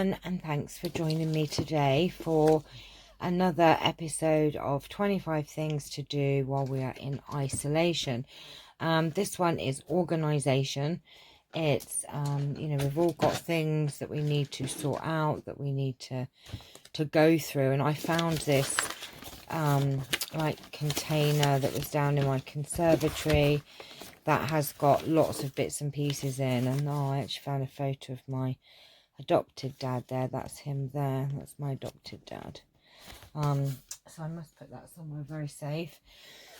everyone, and thanks for joining me today for another episode of 25 things to do while we are in isolation. This one is organisation. It's we've all got things that we need to sort out, that we need to go through, and I found this like container that was down in my conservatory that has got lots of bits and pieces in. And I actually found a photo of my adopted dad there. That's him there. That's my adopted dad. So I must put that somewhere very safe.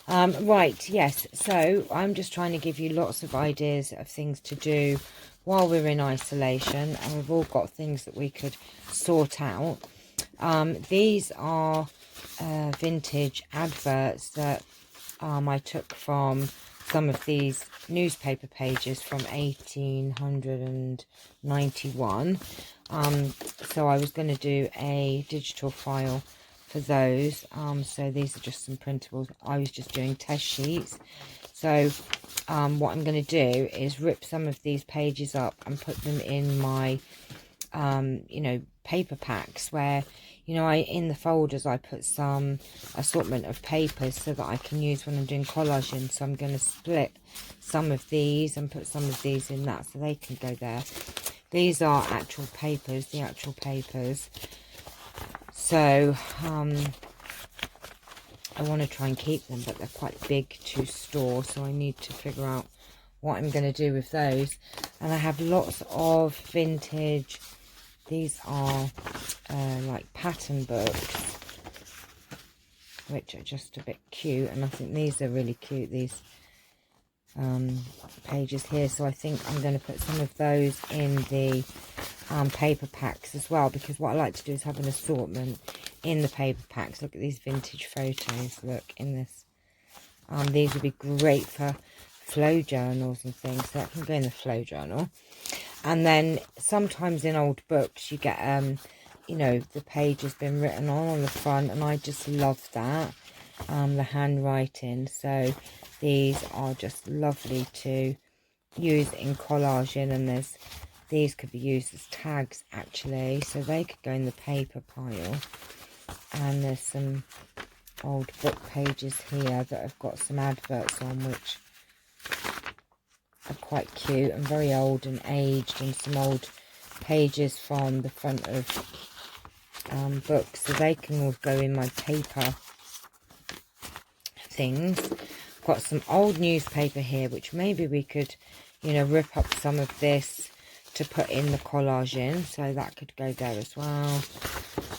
Right, yes, so I'm just trying to give you lots of ideas of things to do while we're in isolation, and we've all got things that we could sort out. These are vintage adverts that I took from some of these newspaper pages from 1891. So I was going to do a digital file for those. So these are just some printables. I was just doing test sheets. So what I'm going to do is rip some of these pages up and put them in my paper packs, where in the folders I put some assortment of papers so that I can use when I'm doing collaging. So I'm going to split some of these and put some of these in that so they can go there. These are actual papers, the actual papers. So I want to try and keep them, but they're quite big to store, so I need to figure out what I'm going to do with those. And I have lots of vintage. These are like pattern books, which are just a bit cute, and I think these are really cute, these pages here. So I think I'm going to put some of those in the paper packs as well, because what I like to do is have an assortment in the paper packs. Look at these vintage photos, look in this. These would be great for flow journals and things, so that can go in the flow journal. And then sometimes in old books you get the page has been written on the front, and I just love that, the handwriting. So these are just lovely to use in collaging, and these could be used as tags actually, so they could go in the paper pile. And there's some old book pages here that have got some adverts on, which are quite cute and very old and aged, and some old pages from the front of books, so they can all go in my paper things. Got some old newspaper here, which maybe we could rip up some of this to put in the collage in, so that could go there as well.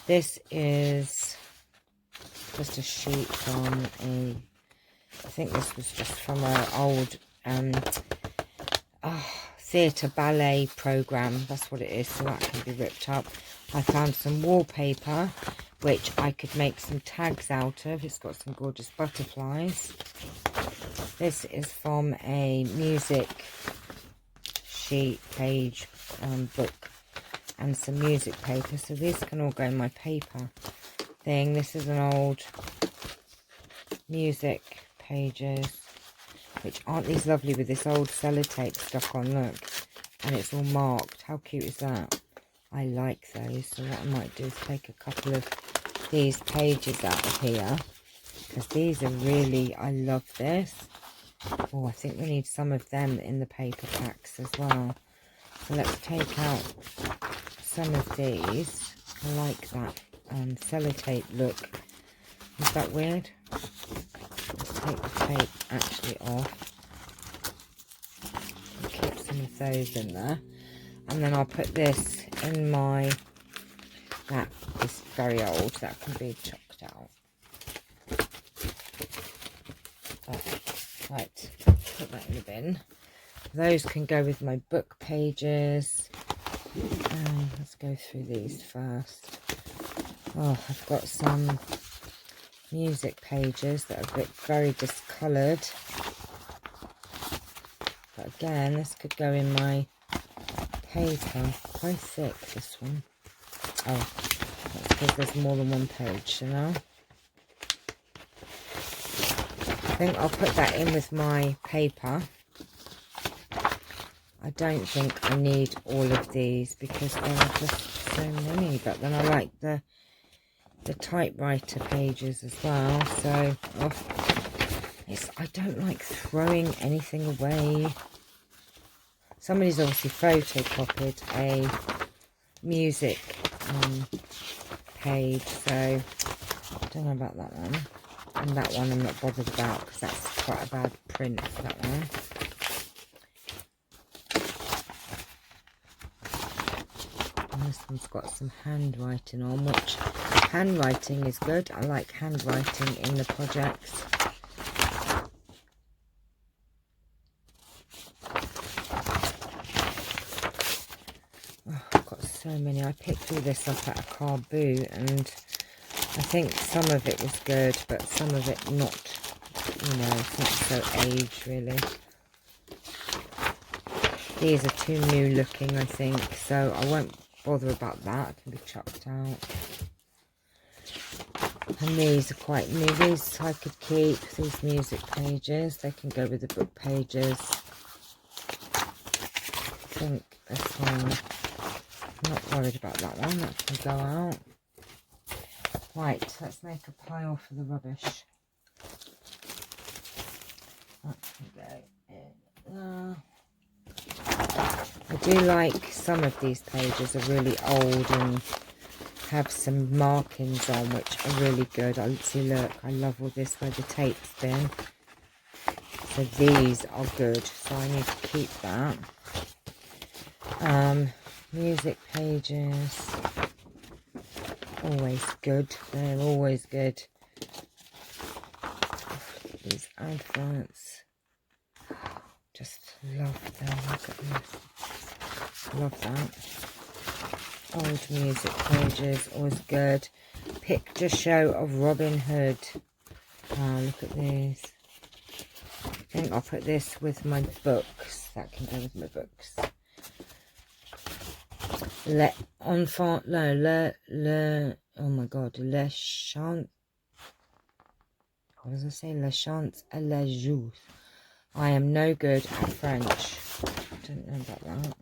This is just a sheet from I think this was just from an old theatre ballet program. That's what it is, so that can be ripped up. I found some wallpaper which I could make some tags out of. It's got some gorgeous butterflies. This is from a music sheet page book, and some music paper, so these can all go in my paper thing. This is an old music pages, which aren't these lovely, with this old sellotape stuck on, look, and it's all marked. How cute is that? I like those. So what I might do is take a couple of these pages out of here, because these are really, I love this. Oh, I think we need some of them in the paper packs as well. So let's take out some of these. I like that sellotape look. Is that weird? Let's take the tape actually off. I'll keep some of those in there. And then I'll put this in my... That is very old. That can be chucked out. Right, put that in the bin. Those can go with my book pages. Let's go through these first. Oh, I've got some music pages that are very discoloured. But again, this could go in my paper. Very thick, this one. Oh, that's because there's more than one page, I think I'll put that in with my paper. I I don't think I need all of these because there are just so many. But then I like the typewriter pages as well. So I don't like throwing anything away. Somebody's obviously photocopied a music page, so I don't know about that one. And that one I'm not bothered about because that's quite a bad print for that one. And this one's got some handwriting on, which handwriting is good. I like handwriting in the projects. Oh, I've got so many. I picked all this up at a car boot, and I think some of it was good, but some of it not, you know, it's not so aged really. These are too new looking, I think, so I won't bother about that. It can be chucked out. And these are quite new. These I could keep, these music pages. They can go with the book pages. I think this one, I'm not worried about that one. That can go out. Right, let's make a pile for the rubbish. That can go in there. I do like some of these pages are really old and have some markings on which are really good. I see, look, I love all this where the tape's been. So these are good, so I need to keep that. Music pages, always good. They're always good. These adverts, just love them. Look at this. Love that. Old music pages, always good. Picture show of Robin Hood. Oh, look at these. I think I'll put this with my books. That can go with my books. Oh my god, les chants. What does it say? Les chants à la joue. I am no good at French. I don't know about that.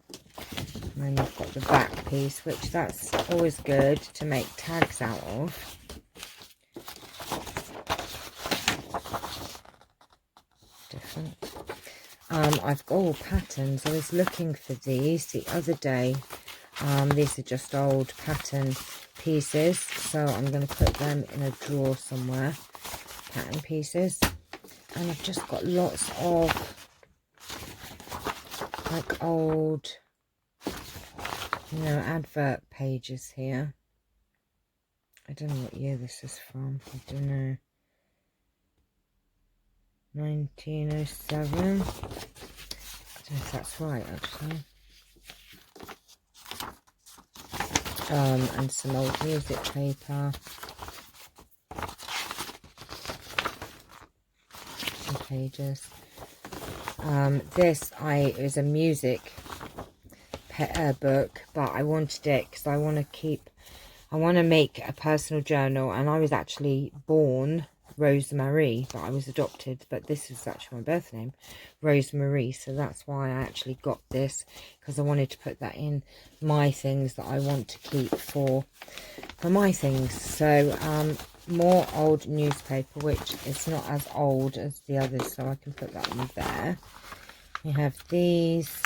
And then you've got the back piece, which that's always good to make tags out of. Different. I've got all patterns. I was looking for these the other day. These are just old pattern pieces, so I'm going to put them in a drawer somewhere. Pattern pieces. And I've just got lots of like old, you know, advert pages here. I don't know what year this is from. I don't know. 1907. I don't know if that's right, actually. And some old music paper. Some pages. This is a music book, but I wanted it because I want to make a personal journal, and I was actually born Rosemary, but I was adopted, but this is actually my birth name, Rosemary, so that's why I actually got this, because I wanted to put that in my things that I want to keep for my things. So more old newspaper, which is not as old as the others, so I can put that in there. You have these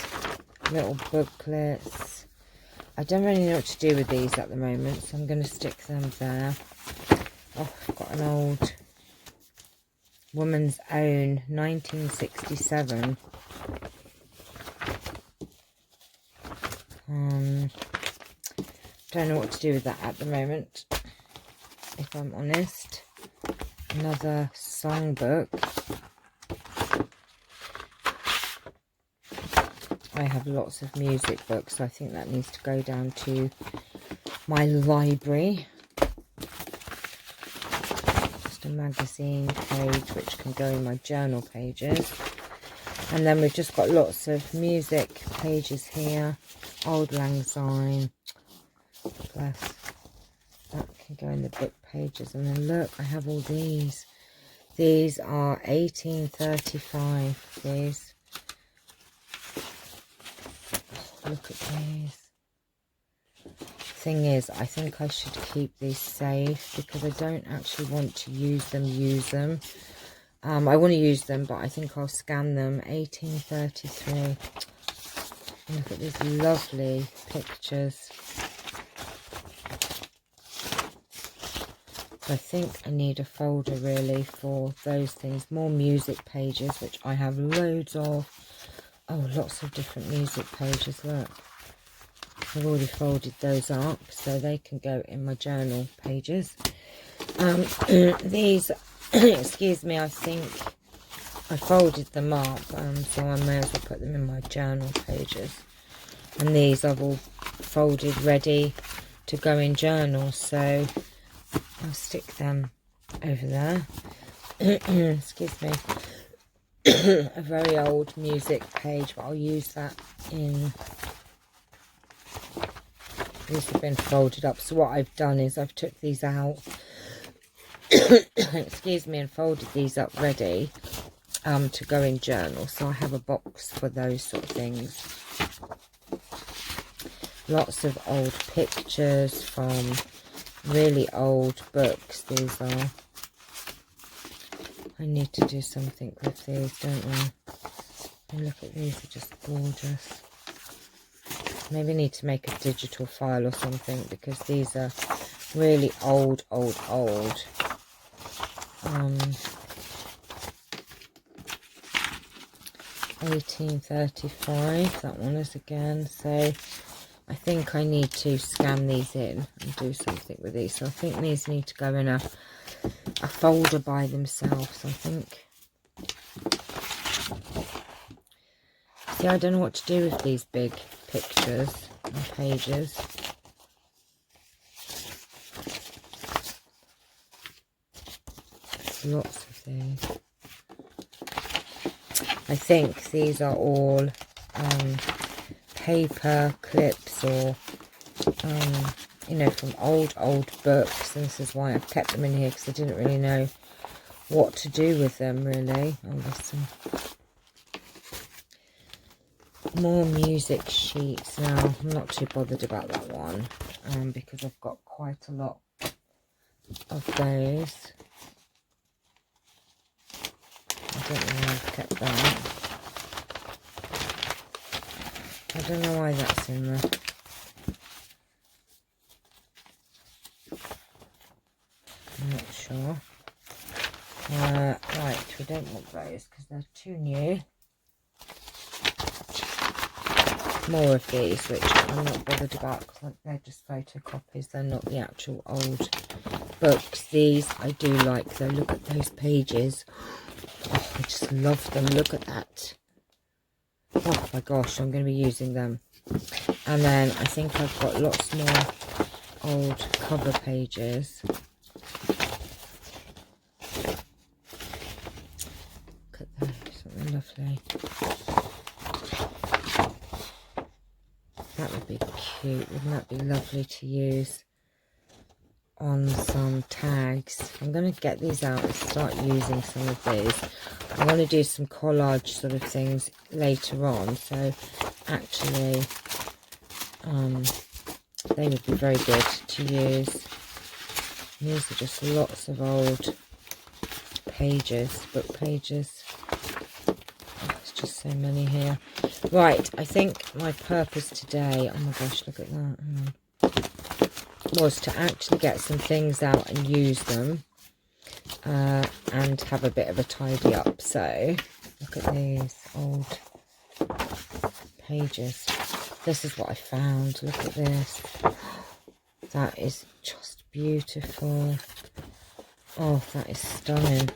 little booklets. I don't really know what to do with these at the moment, so I'm going to stick them there. Oh, I've got an old Woman's Own 1967. Don't know what to do with that at the moment, if I'm honest. Another songbook. I have lots of music books, so I think that needs to go down to my library. Just a magazine page which can go in my journal pages. And then we've just got lots of music pages here. Old Lang Syne. Bless. That can go in the book pages. And then look, I have all these. These are 1835. These. look at these. Thing is, I think I should keep these safe because I don't actually want to use them. I want to use them, but I think I'll scan them. 1833. Look at these lovely pictures. So I think I need a folder really for those things. More music pages, which I have loads of. Oh, lots of different music pages, look. I've already folded those up, so they can go in my journal pages. These, excuse me, I think I folded them up, so I may as well put them in my journal pages. And these I've all folded ready to go in journals, so I'll stick them over there. Excuse me. A very old music page, but I'll use that in... These have been folded up, so what I've done is I've took these out, excuse me, and folded these up ready to go in journals. So I have a box for those sort of things. Lots of old pictures from really old books. These are. I need to do something with these, don't I? And look at these, they're just gorgeous. Maybe I need to make a digital file or something because these are really old. 1835, that one is again. So I think I need to scan these in and do something with these. So I think these need to go in a folder by themselves, I think. See, I don't know what to do with these big pictures and pages. Lots of these. I think these are all paper clips or you know, from old books, and this is why I've kept them in here, because I didn't really know what to do with them really. Oh, there's some more music sheets. Now I'm not too bothered about that one because I've got quite a lot of those. I don't know why I've kept that. I don't know why that's in there. I'm not sure. Right, we don't want those because they're too new. More of these, which I'm not bothered about because they're just photocopies. They're not the actual old books. These I do like though. Look at those pages. Oh, I just love them. Look at that. Oh my gosh, I'm going to be using them. And then I think I've got lots more old cover pages. Look at that, something lovely. That would be cute. Wouldn't that be lovely to use on some tags? I'm going to get these out and start using some of these. I want to do some collage sort of things later on, so actually they would be very good to use. And these are just lots of old pages, book pages. Oh, there's just so many here. Right, I think my purpose today, oh my gosh, look at that, was to actually get some things out and use them and have a bit of a tidy up. So look at these old pages. This is what I found. Look at this. That is just beautiful. Oh, that is stunning.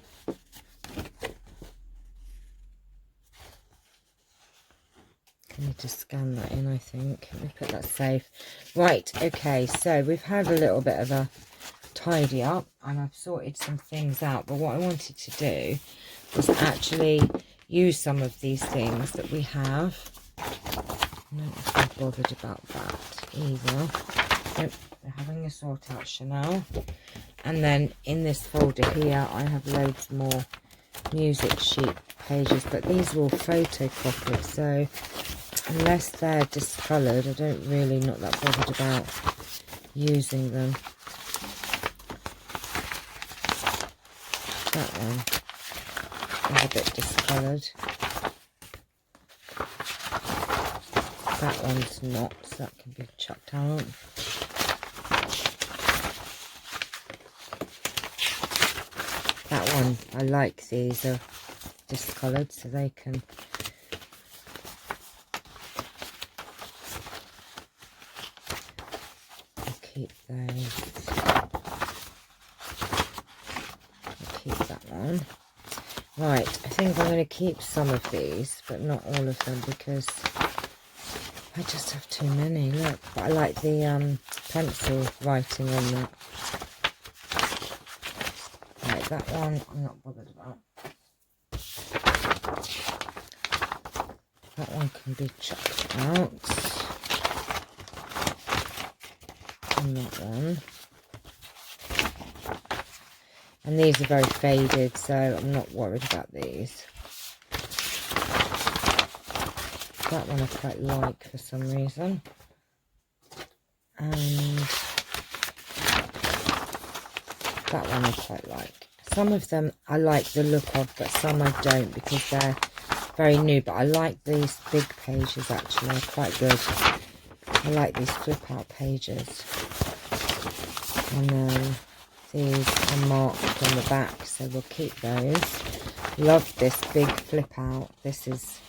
I need to scan that in, I think. Let me put that safe. Right, okay, so we've had a little bit of a tidy up and I've sorted some things out, but what I wanted to do was actually use some of these things that we have. I'm not bothered about that either. Nope, we're having a sort out Chanel. And then in this folder here I have loads more music sheet pages, but these are all photocopied, so unless they're discoloured, I don't really not that bothered about using them. That one is a bit discoloured. That one's not, so that can be chucked out. That one, I like these are discoloured, so they can keep those. I'll keep that one. Right, I think I'm going to keep some of these, but not all of them, because I just have too many. Look, but I like the pencil writing on that. Right, that one I'm not bothered about. That one can be chucked out. And that one. And these are very faded, so I'm not worried about these. That one I quite like for some reason. And that one I quite like. Some of them I like the look of, but some I don't, because they're very new. But I like these big pages, actually. They're quite good. I like these flip out pages. And then these are marked on the back, so we'll keep those. Love this big flip out. This is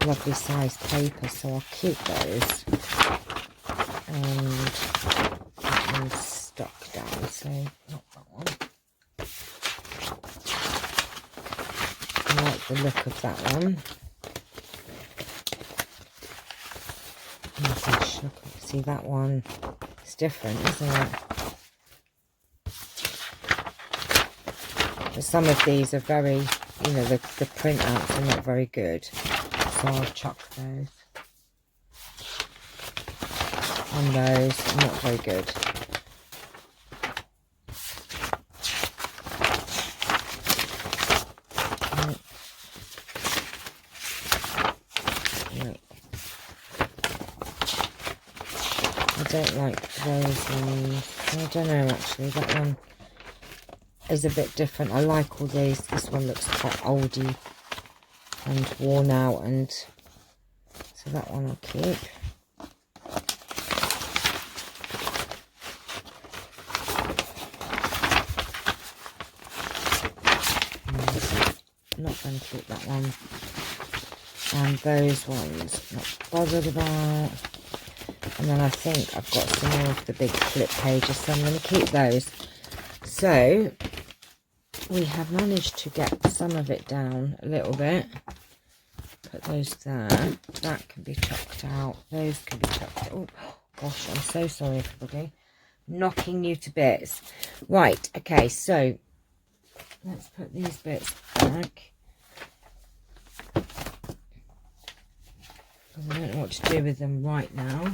lovely sized paper, so I'll keep those. And that one's stuck down, so not that one. I like the look of that one. See, that one is different, isn't it? But some of these are very, you know, the printouts are not very good, so I'll chuck those. And those, not very good. Right. I don't like those ones. I don't know, actually, that one is a bit different. I like all these. This one looks quite oldie and worn out, and so that one I'll keep. I'm not going to keep that one. And those ones, not bothered about. And then I think I've got some more of the big flip pages, so I'm going to keep those. So we have managed to get some of it down a little bit. Put those there. That can be chucked out. Those can be chucked out. Oh gosh, I'm so sorry, everybody. Knocking you to bits. Right, okay, so let's put these bits back. Because I don't know what to do with them right now.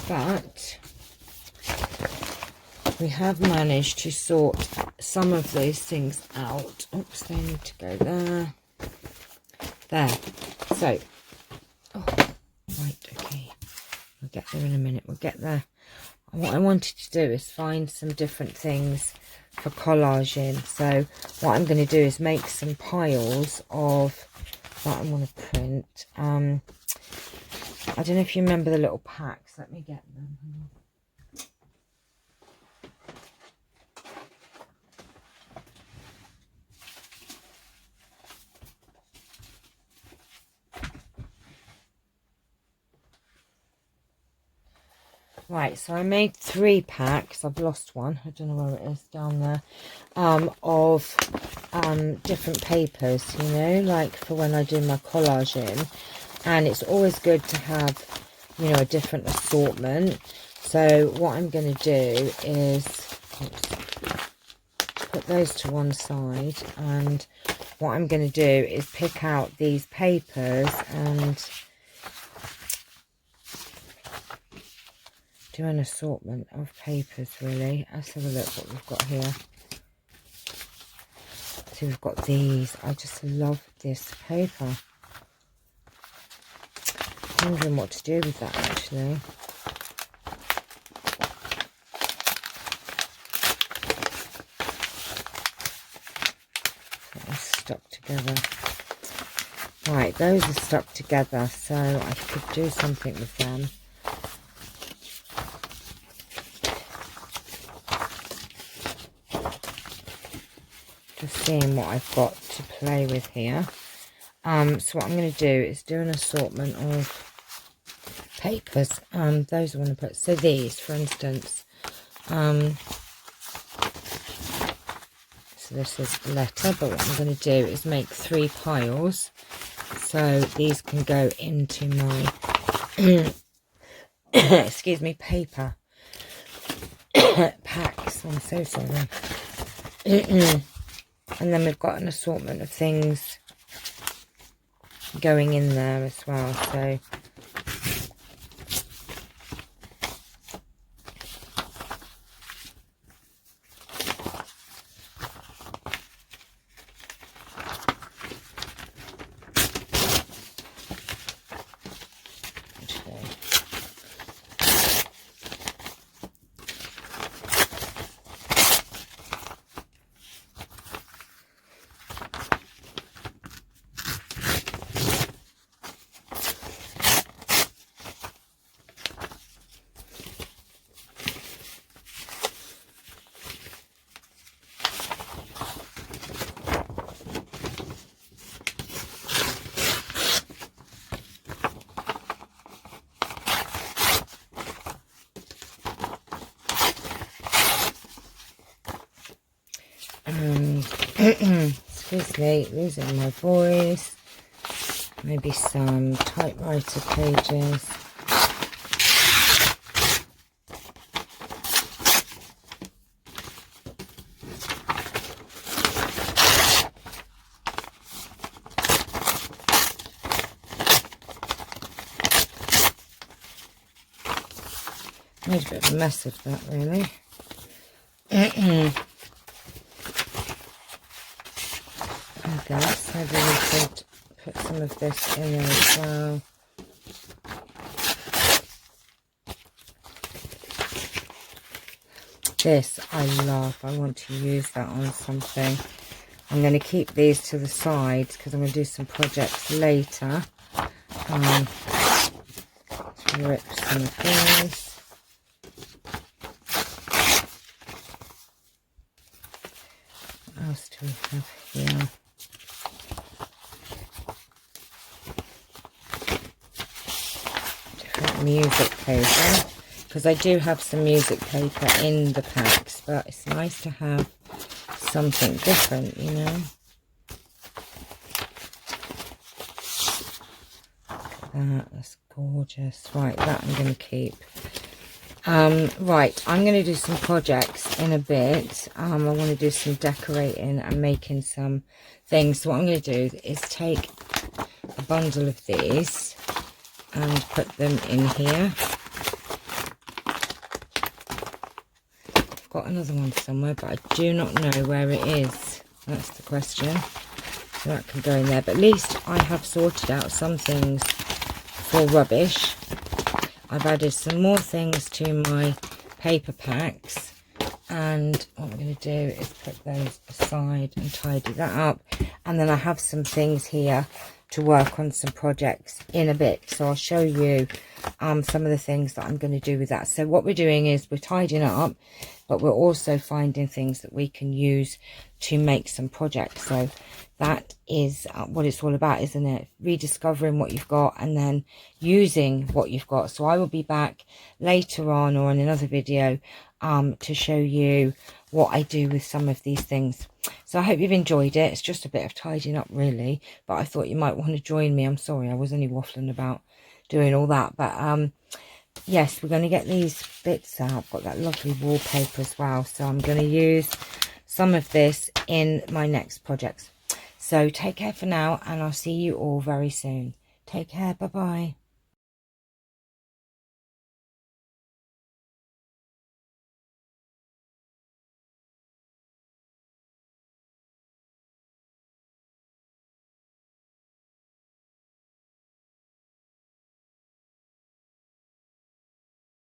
But we have managed to sort some of those things out. Oops, they need to go there. There. So, oh, right, okay. We'll get there in a minute. We'll get there. What I wanted to do is find some different things for collaging. So what I'm going to do is make some piles of that I want to print. I don't know if you remember the little packs. Let me get them. Right, so I made 3 packs. I've lost one. I don't know where it is, down there. Of different papers, you know, like for when I do my collaging. And it's always good to have, you know, a different assortment. So what I'm going to do is put those to one side. And what I'm going to do is pick out these papers and do an assortment of papers, really. Let's have a look what we've got here. So we've got these. I just love this paper. wondering what to do with that actually. That was stuck together. Right, those are stuck together, so I could do something with them. Just seeing what I've got to play with here. So what I'm going to do is do an assortment of papers. Those I want to put. So these, for instance. So this is letter, but what I'm going to do is make 3 piles. So these can go into my, excuse me, paper packs. I'm so sorry. And then we've got an assortment of things going in there as well. So excuse me, losing my voice. Maybe some typewriter pages. Made a bit of a mess of that, really. Okay, maybe we could put some of this in there as well. This I love. I want to use that on something. I'm going to keep these to the sides because I'm going to do some projects later. Rip some of these. What else do we have here? Different music paper, because I do have some music paper in the packs, but it's nice to have something different, you know. Look at that, that's gorgeous. Right, that I'm going to keep. Right, I'm going to do some projects in a bit. I want to do some decorating and making some things. So what I'm going to do is take a bundle of these and put them in here. I've got another one somewhere, but I do not know where it is. That's the question. So that can go in there, but at least I have sorted out some things for rubbish. I've added some more things to my paper packs, and what I'm going to do is put those aside and tidy that up. And then I have some things here to work on some projects in a bit, so I'll show you some of the things that I'm going to do with that. So what we're doing is we're tidying up, but we're also finding things that we can use to make some projects. So that is what it's all about, isn't it? Rediscovering what you've got and then using what you've got. So I will be back later on or in another video to show you what I do with some of these things. So I hope you've enjoyed it. It's just a bit of tidying up really, but I thought you might want to join me. I'm sorry, I was only waffling about doing all that, but yes, we're going to get these bits out. I've got that lovely wallpaper as well, so I'm going to use some of this in my next projects. So take care for now, and I'll see you all very soon. Take care. Bye bye.